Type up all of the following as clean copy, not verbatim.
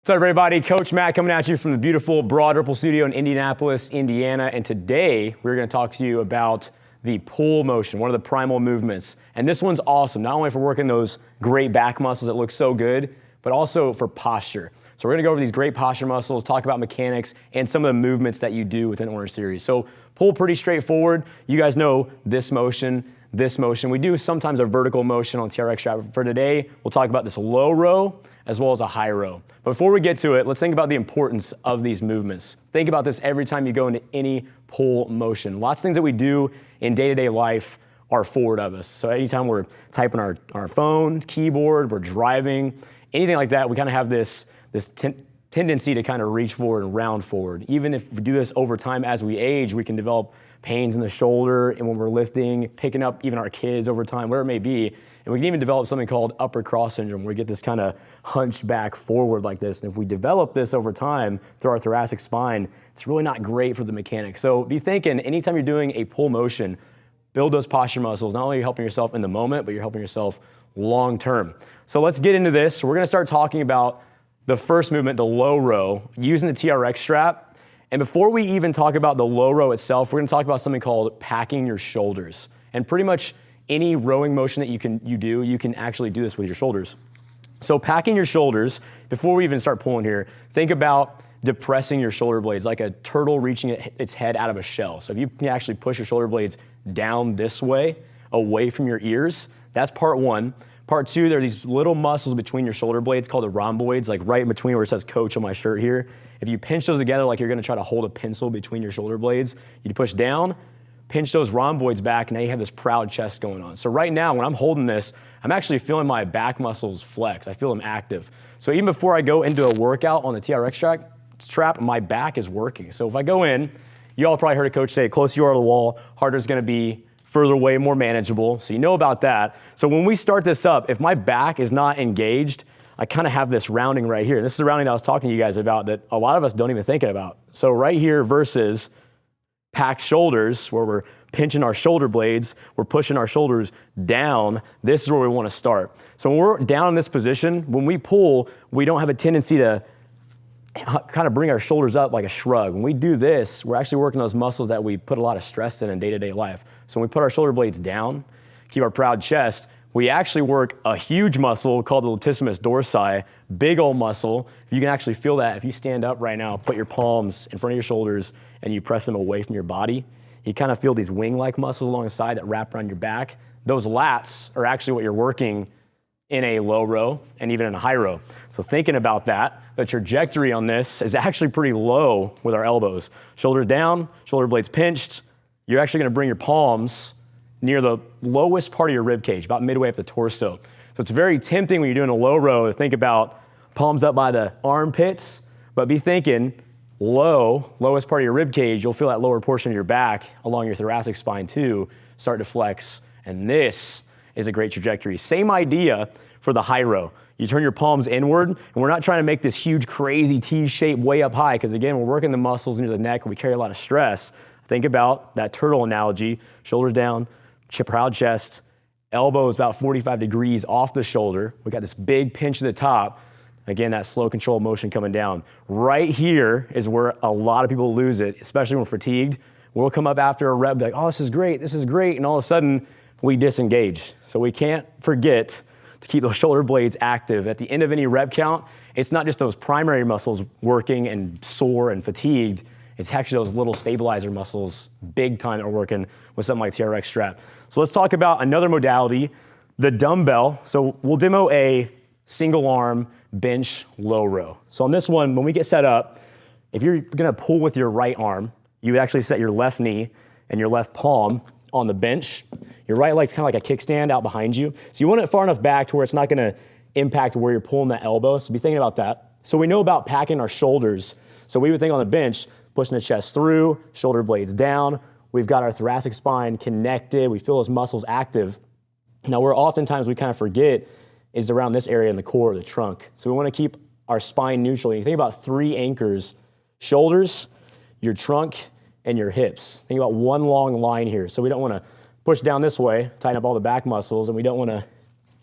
What's up, everybody? Coach Matt coming at you from the beautiful Broad Ripple Studio in Indianapolis, Indiana. And today we're going to talk to you about the pull motion, one of the primal movements. And this one's awesome, not only for working those great back muscles that look so good, but also for posture. So we're going to go over these great posture muscles, talk about mechanics, and some of the movements that you do within Orange Series. So pull, pretty straightforward. You guys know this motion, this motion. We do sometimes a vertical motion on TRX strap. For today, we'll talk about this low row as well as a high row. But before we get to it, let's think about the importance of these movements. Think about this every time you go into any pull motion. Lots of things that we do in day-to-day life are forward of us. So anytime we're typing our phone, keyboard, we're driving, anything like that, we kind of have this tendency to kind of reach forward and round forward. Even if we do this over time as we age, we can develop pains in the shoulder, and when we're lifting, picking up even our kids over time, where it may be. And we can even develop something called upper cross syndrome, where we get this kind of hunched back forward like this. And if we develop this over time through our thoracic spine, it's really not great for the mechanics. So be thinking, anytime you're doing a pull motion, build those posture muscles. Not only are you helping yourself in the moment, but you're helping yourself long term. So let's get into this. We're gonna start talking about the first movement, the low row, using the TRX strap. And before we even talk about the low row itself, we're gonna talk about something called packing your shoulders. And pretty much any rowing motion that you can actually do this with your shoulders. So packing your shoulders, before we even start pulling here, think about depressing your shoulder blades like a turtle reaching its head out of a shell. So if you can actually push your shoulder blades down this way, away from your ears, that's part one. Part two, there are these little muscles between your shoulder blades called the rhomboids, like right in between where it says coach on my shirt here. If you pinch those together like you're gonna try to hold a pencil between your shoulder blades, you push down, pinch those rhomboids back, and now you have this proud chest going on. So right now, when I'm holding this, I'm actually feeling my back muscles flex. I feel them active. So even before I go into a workout on the TRX strap, my back is working. So if I go in, you all probably heard a coach say, the closer you are to the wall, harder it's gonna be, further away, more manageable. So you know about that. So when we start this up, if my back is not engaged, I kind of have this rounding right here. This is the rounding that I was talking to you guys about that a lot of us don't even think about. So right here versus packed shoulders, where we're pinching our shoulder blades, we're pushing our shoulders down, this is where we want to start. So when we're down in this position, when we pull, we don't have a tendency to kind of bring our shoulders up like a shrug. When we do this, we're actually working those muscles that we put a lot of stress in day-to-day life. So when we put our shoulder blades down, keep our proud chest, we actually work a huge muscle called the Latissimus Dorsi, big old muscle. You can actually feel that if you stand up right now, put your palms in front of your shoulders and you press them away from your body. You kind of feel these wing-like muscles along the side that wrap around your back. Those lats are actually what you're working in a low row and even in a high row. So thinking about that, the trajectory on this is actually pretty low with our elbows. Shoulders down, shoulder blades pinched. You're actually gonna bring your palms near the lowest part of your rib cage, about midway up the torso. So it's very tempting when you're doing a low row to think about palms up by the armpits, but be thinking lowest part of your rib cage, you'll feel that lower portion of your back along your thoracic spine too, start to flex. And this is a great trajectory. Same idea for the high row. You turn your palms inward, and we're not trying to make this huge, crazy T shape way up high, because again, we're working the muscles near the neck and we carry a lot of stress. Think about that turtle analogy, shoulders down, proud chest, elbows about 45 degrees off the shoulder. We got this big pinch at the top. Again, that slow controlled motion coming down. Right here is where a lot of people lose it, especially when we're fatigued. We'll come up after a rep, be like, oh, this is great, and all of a sudden, we disengage. So we can't forget to keep those shoulder blades active. At the end of any rep count, it's not just those primary muscles working and sore and fatigued, it's actually those little stabilizer muscles, big time, that are working with something like TRX strap. So let's talk about another modality, the dumbbell. So we'll demo a single arm bench low row. So on this one, when we get set up, if you're gonna pull with your right arm, you would actually set your left knee and your left palm on the bench. Your right leg's kind of like a kickstand out behind you. So you want it far enough back to where it's not gonna impact where you're pulling the elbow. So be thinking about that. So we know about packing our shoulders. So we would think on the bench, pushing the chest through, shoulder blades down. We've got our thoracic spine connected. We feel those muscles active. Now where oftentimes we kind of forget is around this area in the core of the trunk. So we want to keep our spine neutral. You think about three anchors: shoulders, your trunk, and your hips. Think about one long line here. So we don't want to push down this way, tighten up all the back muscles, and we don't want to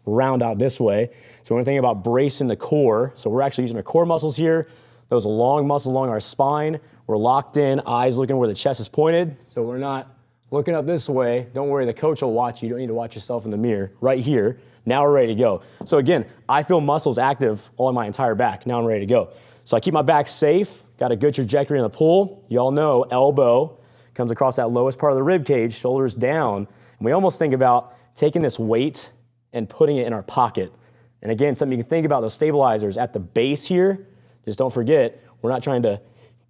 round out this way. So we're gonna think about bracing the core. So we're actually using our core muscles here, those long muscles along our spine. We're locked in, eyes looking where the chest is pointed. So we're not looking up this way. Don't worry, the coach will watch you. You don't need to watch yourself in the mirror. Right here, now we're ready to go. So again, I feel muscles active on my entire back. Now I'm ready to go. So I keep my back safe, got a good trajectory in the pull. You all know elbow comes across that lowest part of the rib cage, shoulders down. And we almost think about taking this weight and putting it in our pocket. And again, something you can think about, those stabilizers at the base here. Just don't forget, we're not trying to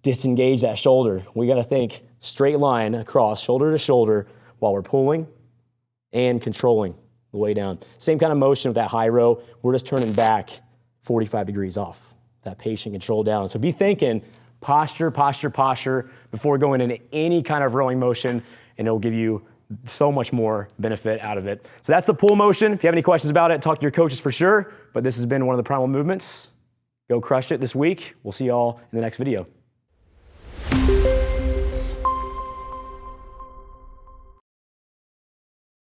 disengage that shoulder. We gotta think straight line across, shoulder to shoulder, while we're pulling and controlling the way down. Same kind of motion with that high row. We're just turning back 45 degrees off. That patient control down. So be thinking posture, posture, posture before going into any kind of rowing motion, and it'll give you so much more benefit out of it. So that's the pull motion. If you have any questions about it, talk to your coaches for sure. But this has been one of the primal movements. Go crush it this week. We'll see y'all in the next video.